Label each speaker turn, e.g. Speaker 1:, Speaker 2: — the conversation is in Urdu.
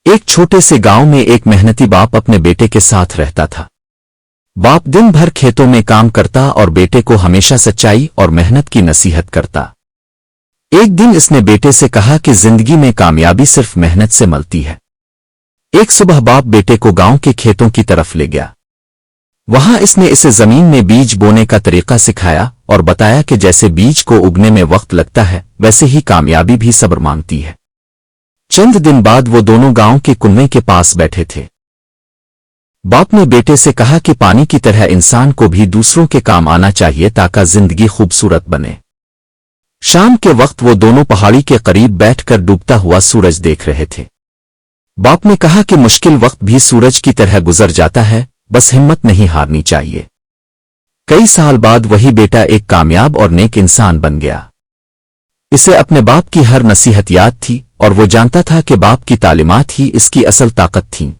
Speaker 1: ایک چھوٹے سے گاؤں میں ایک محنتی باپ اپنے بیٹے کے ساتھ رہتا تھا۔ باپ دن بھر کھیتوں میں کام کرتا اور بیٹے کو ہمیشہ سچائی اور محنت کی نصیحت کرتا۔ ایک دن اس نے بیٹے سے کہا کہ زندگی میں کامیابی صرف محنت سے ملتی ہے۔ ایک صبح باپ بیٹے کو گاؤں کے کھیتوں کی طرف لے گیا۔ وہاں اس نے اسے زمین میں بیج بونے کا طریقہ سکھایا اور بتایا کہ جیسے بیج کو اگنے میں وقت لگتا ہے ویسے ہی کامیابی بھی صبر مانگتی ہے۔ چند دن بعد وہ دونوں گاؤں کے کنویں کے پاس بیٹھے تھے۔ باپ نے بیٹے سے کہا کہ پانی کی طرح انسان کو بھی دوسروں کے کام آنا چاہیے تاکہ زندگی خوبصورت بنے۔ شام کے وقت وہ دونوں پہاڑی کے قریب بیٹھ کر ڈوبتا ہوا سورج دیکھ رہے تھے۔ باپ نے کہا کہ مشکل وقت بھی سورج کی طرح گزر جاتا ہے، بس ہمت نہیں ہارنی چاہیے۔ کئی سال بعد وہی بیٹا ایک کامیاب اور نیک انسان بن گیا۔ اسے اپنے باپ کی ہر نصیحت یاد تھی اور وہ جانتا تھا کہ باپ کی تعلیمات ہی اس کی اصل طاقت تھیں۔